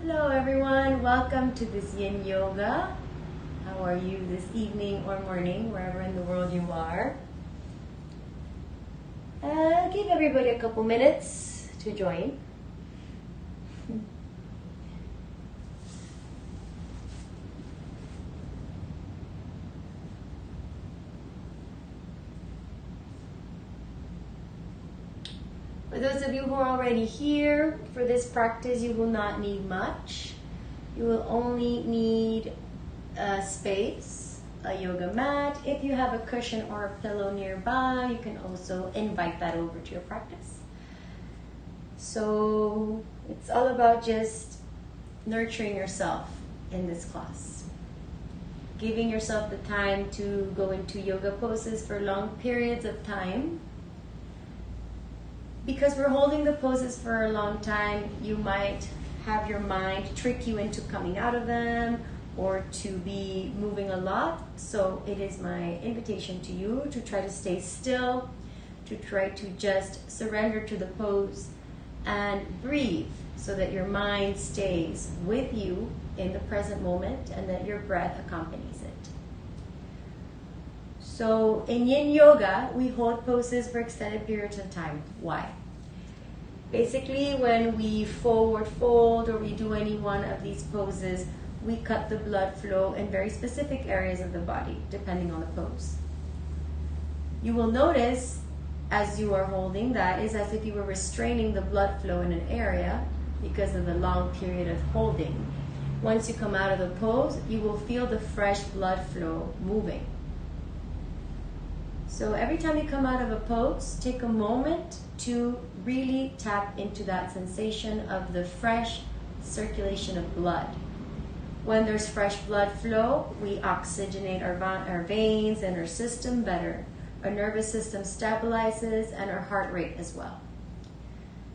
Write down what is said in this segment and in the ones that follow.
Hello everyone, welcome to this Yin Yoga. How are you this evening or morning, wherever in the world you are? Give everybody a couple minutes to join. For those of you who are already here, for this practice you will not need much. You will only need a space, a yoga mat. If you have a cushion or a pillow nearby, you can also invite that over to your practice. So it's all about just nurturing yourself in this class. Giving yourself the time to go into yoga poses for long periods of time. Because we're holding the poses for a long time, you might have your mind trick you into coming out of them or to be moving a lot. So it is my invitation to you to try to stay still, to try to just surrender to the pose and breathe so that your mind stays with you in the present moment and that your breath accompanies it. So in Yin Yoga, we hold poses for extended periods of time. Why? Basically, when we forward fold or we do any one of these poses, we cut the blood flow in very specific areas of the body, depending on the pose. You will notice, as you are holding that, is as if you were restraining the blood flow in an area because of the long period of holding. Once you come out of the pose, you will feel the fresh blood flow moving. So every time you come out of a pose, take a moment to really tap into that sensation of the fresh circulation of blood. When there's fresh blood flow, we oxygenate our veins and our system better. Our nervous system stabilizes and our heart rate as well.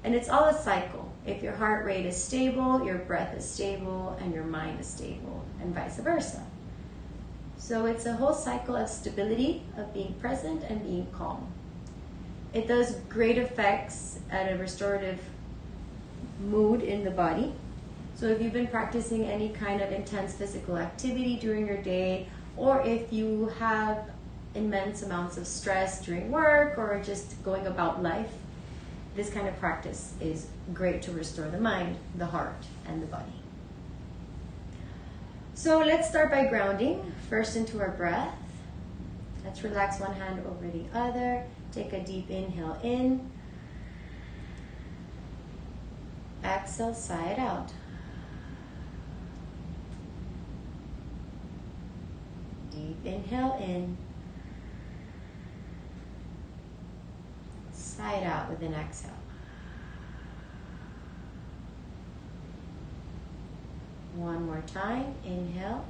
And it's all a cycle. If your heart rate is stable, your breath is stable, and your mind is stable, and vice versa. So it's a whole cycle of stability, of being present and being calm. It does great effects at a restorative mood in the body. So if you've been practicing any kind of intense physical activity during your day, or if you have immense amounts of stress during work or just going about life, this kind of practice is great to restore the mind, the heart, and the body. So let's start by grounding, first into our breath. Let's relax one hand over the other. Take a deep inhale in. Exhale, sigh it out. Deep inhale in. Sigh it out with an exhale. One more time, inhale.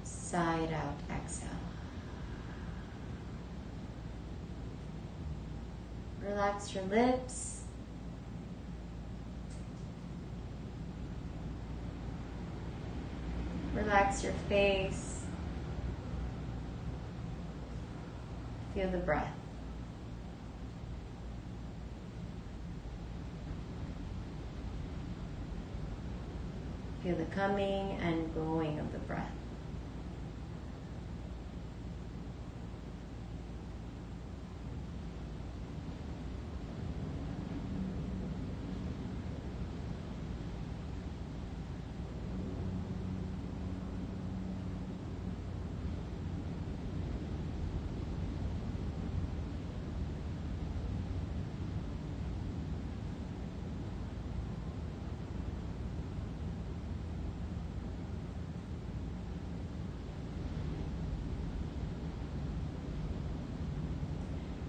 Sigh it out, exhale. Relax your lips. Relax your face. Feel the breath. Feel the coming and going of the breath.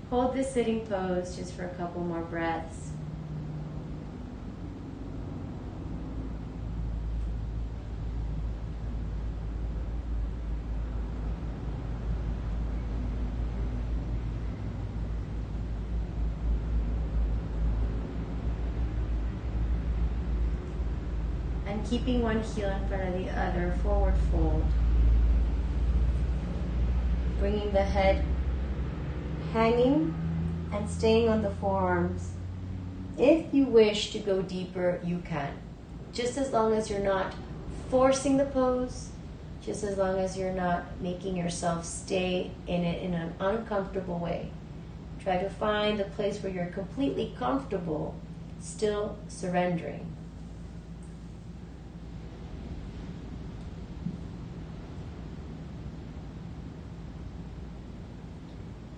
Hold this sitting pose just for a couple more breaths. And keeping one heel in front of the other, forward fold. Bringing the head hanging and staying on the forearms If you wish to go deeper, you can. Just as long as you're not forcing the pose, just as long as you're not making yourself stay in it in an uncomfortable way. Try to find the place where you're completely comfortable, still surrendering.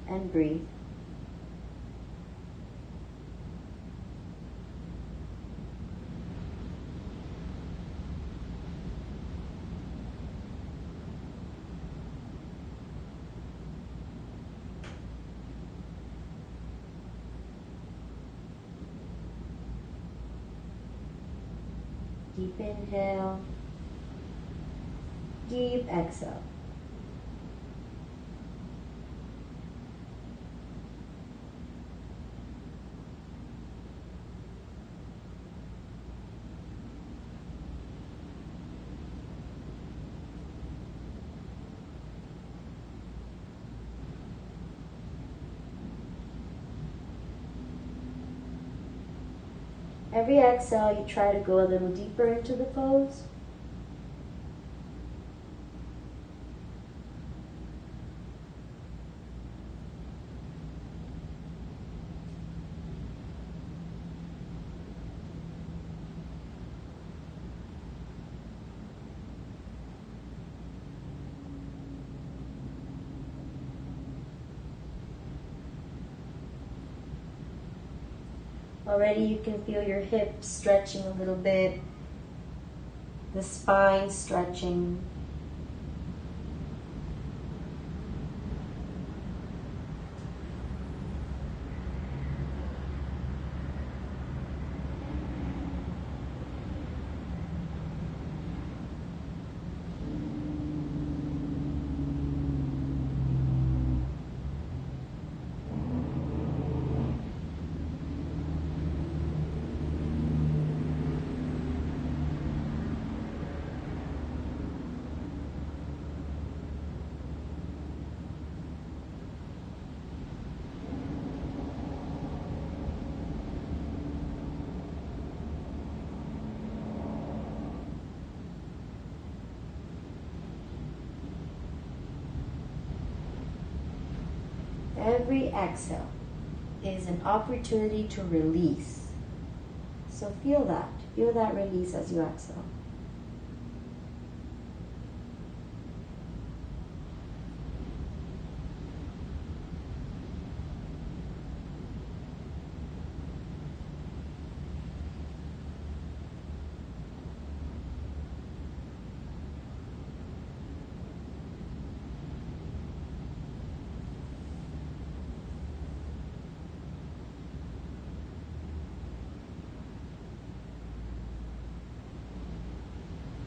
And breathe. Deep inhale, deep exhale. Every exhale, you try to go a little deeper into the pose. Already you can feel your hips stretching a little bit, the spine stretching. Every exhale is an opportunity to release. So feel that release as you exhale.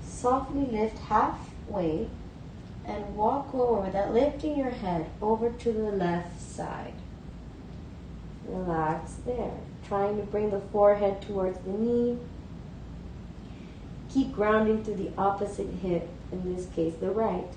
Softly lift halfway and walk over without lifting your head over to the left side. Relax there. Trying to bring the forehead towards the knee. Keep grounding to the opposite hip, in this case the right.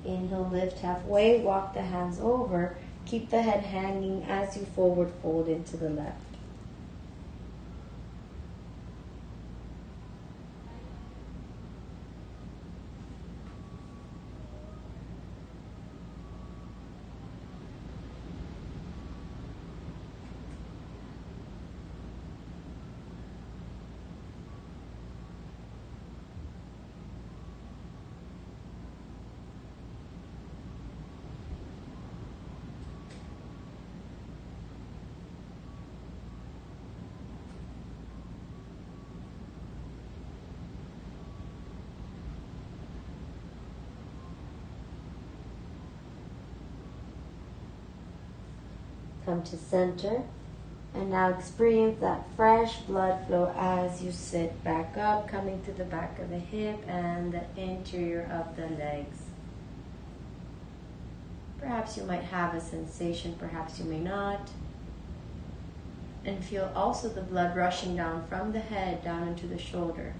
Inhale, lift halfway, walk the hands over. Keep the head hanging as you forward fold into the left. come to center. And now experience that fresh blood flow as you sit back up, coming to the back of the hip and the interior of the legs. Perhaps you might have a sensation, perhaps you may not. And feel also the blood rushing down from the head down into the shoulders.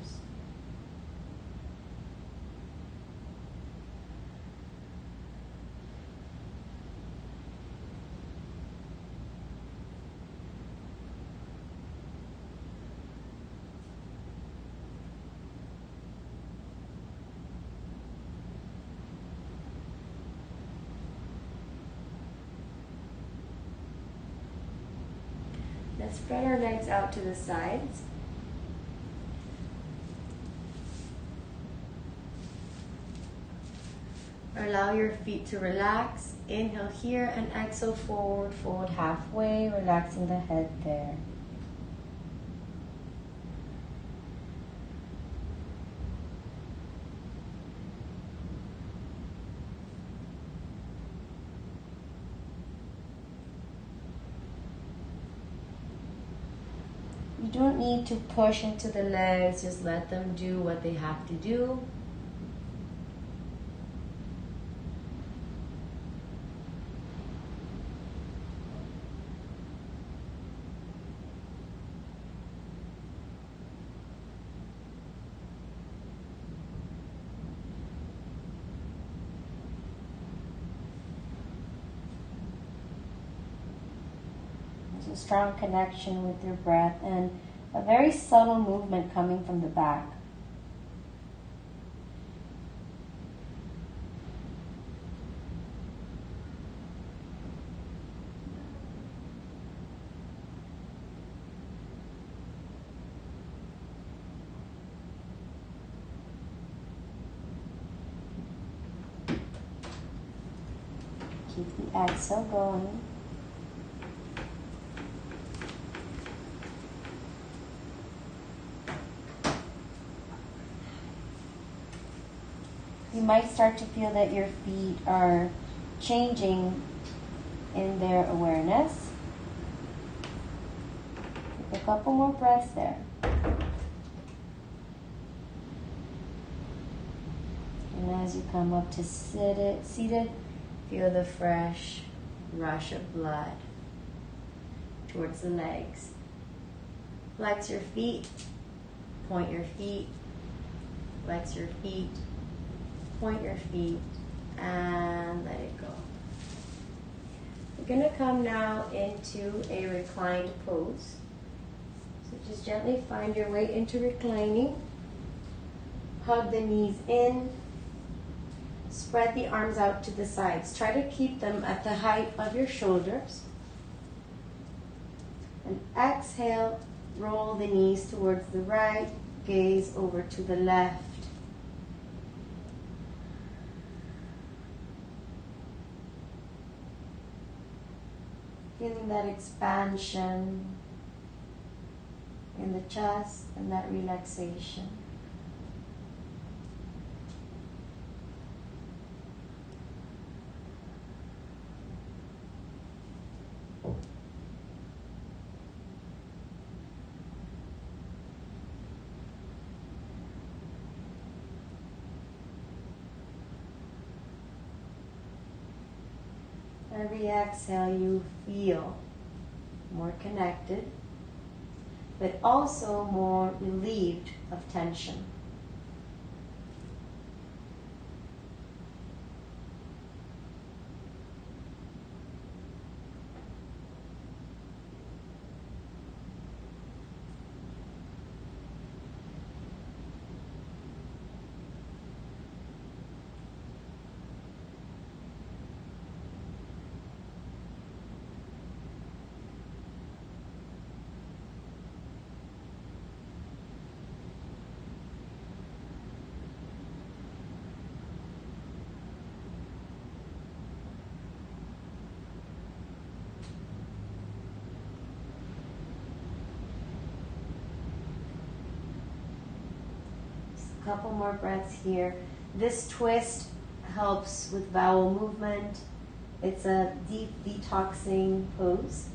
Let's spread our legs out to the sides. Allow your feet to relax. Inhale here and exhale forward, fold halfway, relaxing the head there. You don't need to push into the legs, just let them do what they have to do. A strong connection with your breath and a very subtle movement coming from the back. Keep the exhale going. You might start to feel that your feet are changing in their awareness. Take a couple more breaths there. And as you come up to seated, feel the fresh rush of blood towards the legs. Flex your feet, point your feet, flex your feet, point your feet, and let it go. We're going to come now into a reclined pose. So just gently find your way into reclining. Hug the knees in. Spread the arms out to the sides. Try to keep them at the height of your shoulders. And exhale, roll the knees towards the right, gaze over to the left. Feeling that expansion in the chest and that relaxation. Every exhale you feel more connected, but also more relieved of tension. Couple more breaths here. This twist helps with bowel movement, It's a deep detoxing pose.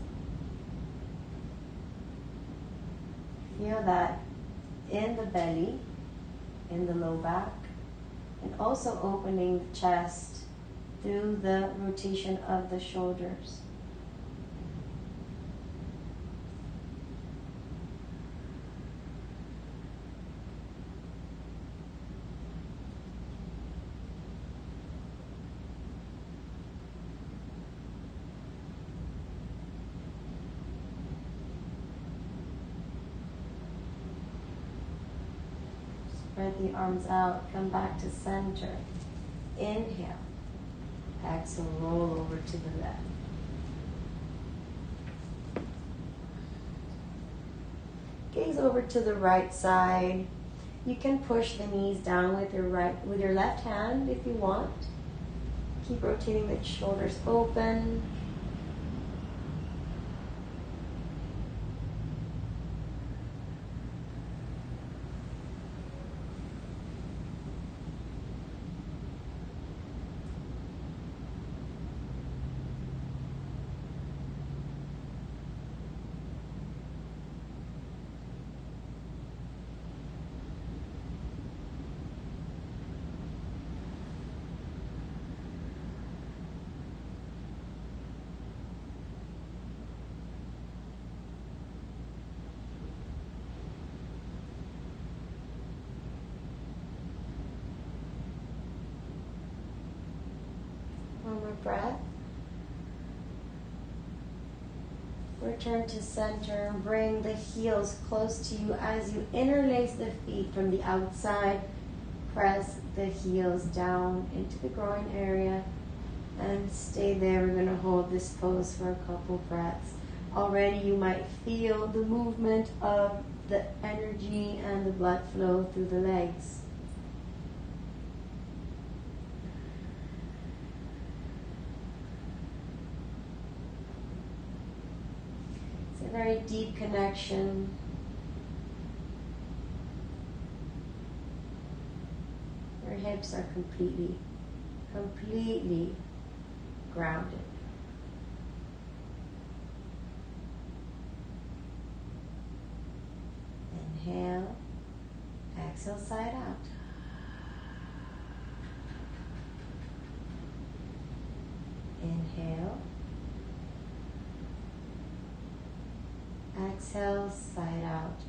Feel that in the belly, in the low back, and also opening the chest through the rotation of the shoulders. Spread the arms out, come back to center. Inhale. Exhale, roll over to the left. Gaze over to the right side. You can push the knees down with your left hand if you want. Keep rotating the shoulders open. One more breath. Return to center and bring the heels close to you as you interlace the feet from the outside. Press the heels down into the groin area and stay there. We're going to hold this pose for a couple breaths. Already you might feel the movement of the energy and the blood flow through the legs. Very deep connection. Your hips are completely grounded. Inhale, exhale, side out. Inhale. Exhale, side out.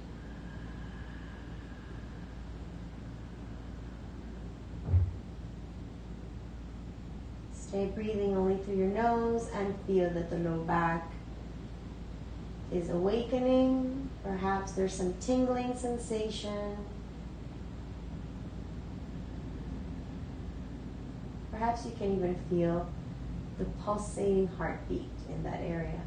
Stay breathing only through your nose and feel that the low back is awakening. Perhaps there's some tingling sensation. Perhaps you can even feel the pulsating heartbeat in that area.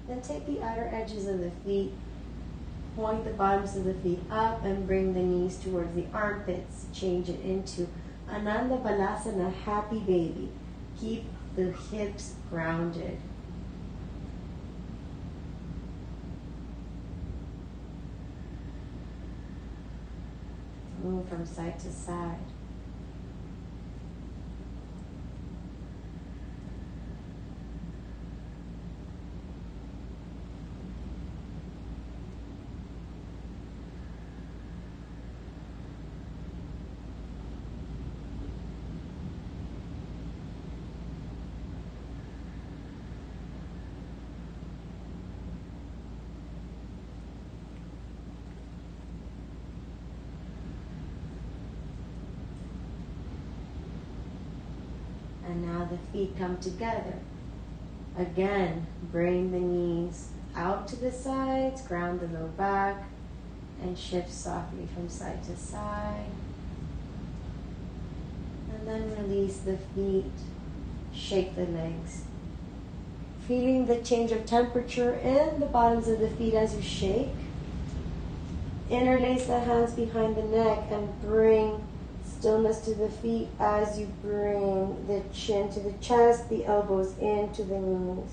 Then take the outer edges of the feet, point the bottoms of the feet up and bring the knees towards the armpits. Change it into Anandapalasana, happy baby. Keep the hips grounded. Move from side to side. And now the feet come together. Again, bring the knees out to the sides, ground the low back, and shift softly from side to side. And then release the feet, shake the legs. Feeling the change of temperature in the bottoms of the feet as you shake. Interlace the hands behind the neck and bring stillness to the feet as you bring the chin to the chest, the elbows into the knees.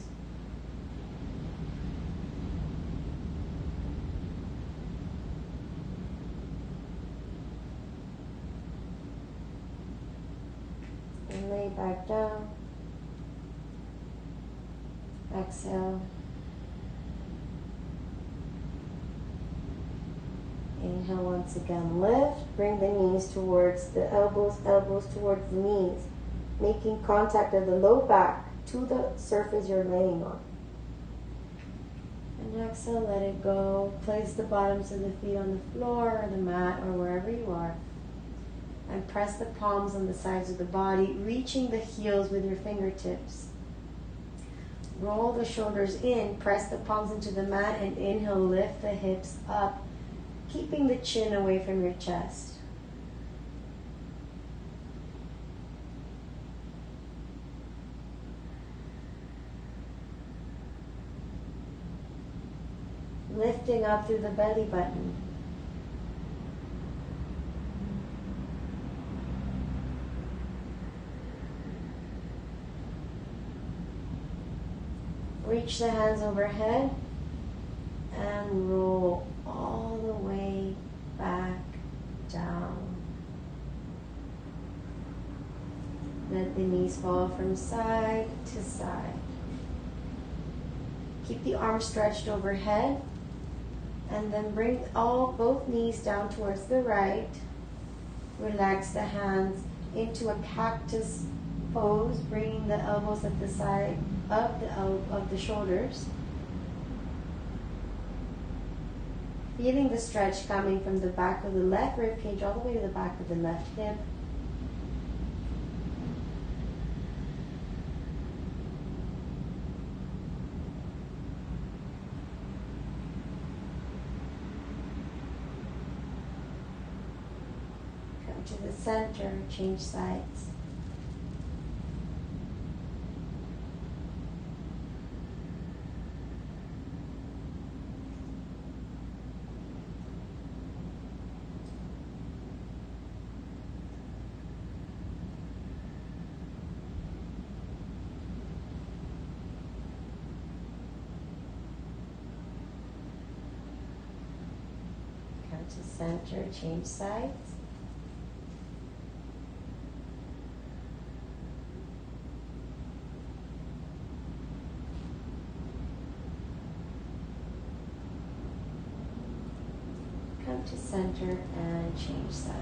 And lay back down. Exhale. Inhale once again, lift, bring the knees towards the elbows, elbows towards the knees, making contact of the low back to the surface you're laying on. And exhale, let it go. Place the bottoms of the feet on the floor or the mat or wherever you are. And press the palms on the sides of the body, reaching the heels with your fingertips. Roll the shoulders in, press the palms into the mat, and inhale, lift the hips up, keeping the chin away from your chest. Lifting up through the belly button. Reach the hands overhead and roll all the way back down. Let the knees fall from side to side. Keep the arms stretched overhead and then bring both knees down towards the right. Relax the hands into a cactus pose, bringing the elbows at the side of the shoulders. Feeling the stretch coming from the back of the left rib cage all the way to the back of the left hip. Come to the center, change sides. To center, change sides. Come to center and change sides.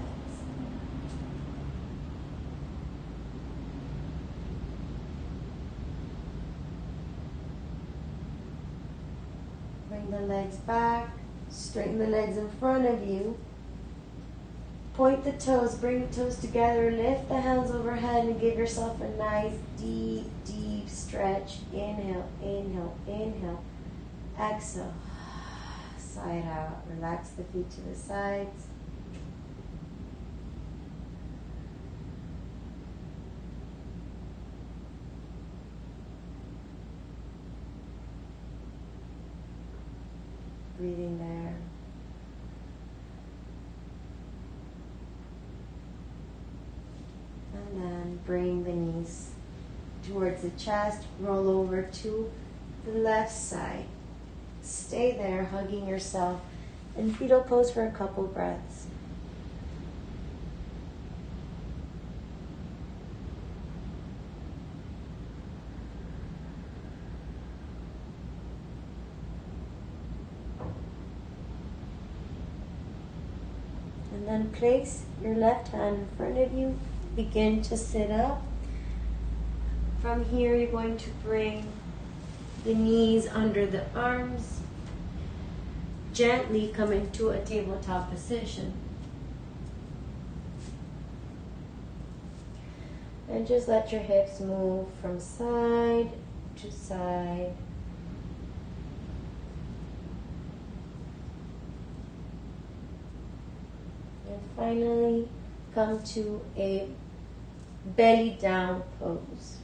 Bring the legs back. Straighten the legs in front of you. Point the toes, bring the toes together, lift the hands overhead and give yourself a nice deep, deep stretch. Inhale, inhale, inhale. Exhale. Side out. Relax the feet to the sides. Breathing there. And then bring the knees towards the chest. Roll over to the left side. Stay there, hugging yourself in fetal pose for a couple breaths. And then place your left hand in front of you. Begin to sit up. From here, you're going to bring the knees under the arms. Gently come into a tabletop position. And just let your hips move from side to side. finally come to a belly down pose.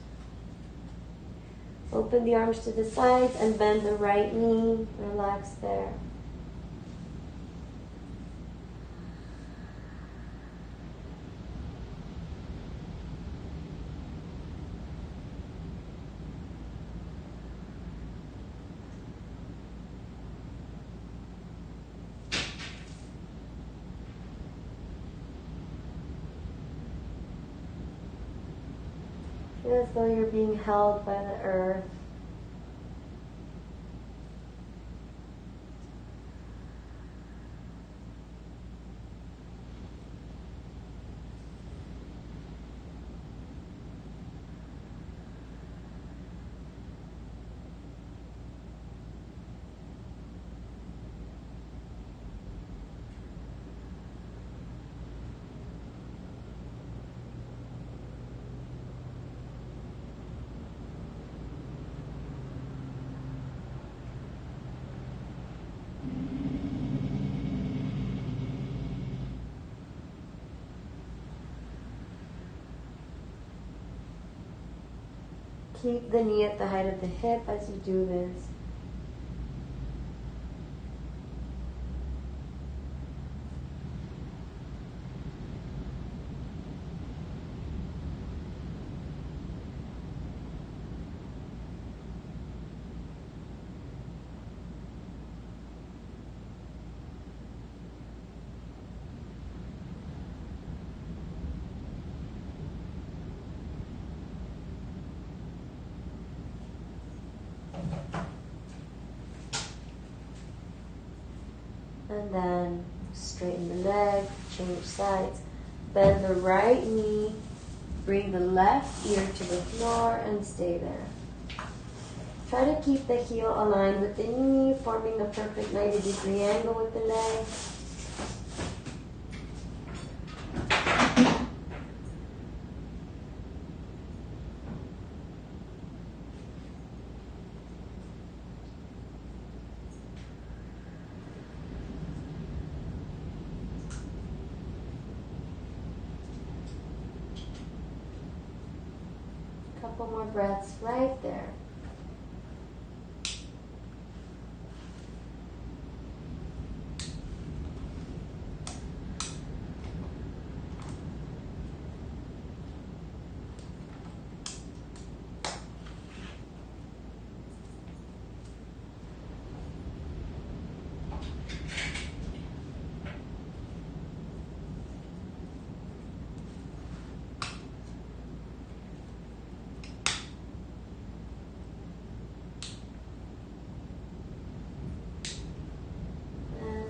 Open the arms to the sides and bend the right knee. Relax there. Feel as though you're being held by the earth. Keep the knee at the height of the hip as you do this. And then straighten the leg, change sides. Bend the right knee, bring the left ear to the floor and stay there. Try to keep the heel aligned with the knee, forming a perfect 90-degree angle with the leg. Couple more breaths right there.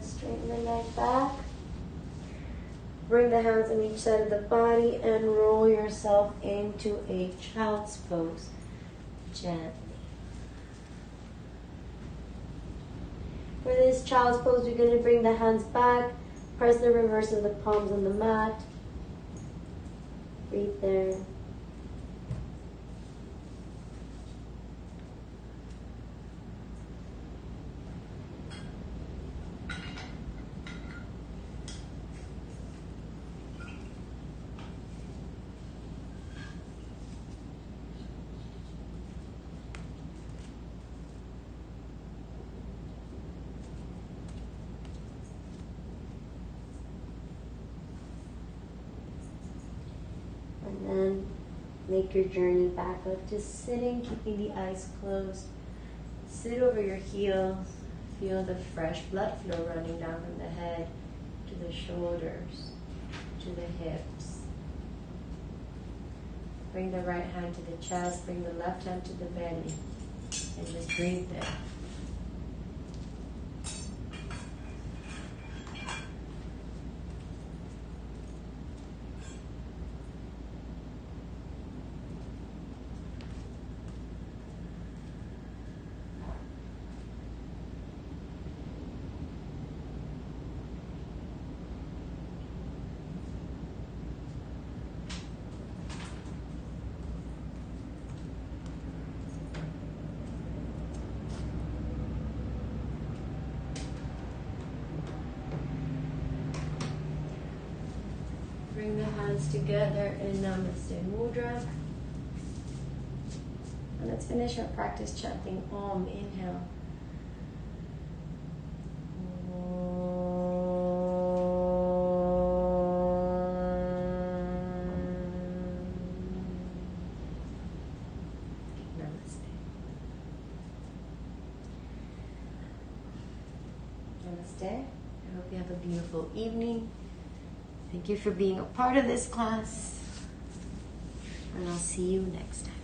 Straighten the leg back. Bring the hands on each side of the body and roll yourself into a child's pose gently. For this child's pose, we're going to bring the hands back, press the reverse of the palms on the mat. Breathe there. And then make your journey back up to sitting, keeping the eyes closed. Sit over your heels. Feel the fresh blood flow running down from the head to the shoulders, to the hips. Bring the right hand to the chest, bring the left hand to the belly, and just breathe there. Bring the hands together in Namaste Mudra. And let's finish our practice chanting Om. Inhale. Namaste. I hope you have a beautiful evening. Thank you for being a part of this class. And I'll see you next time.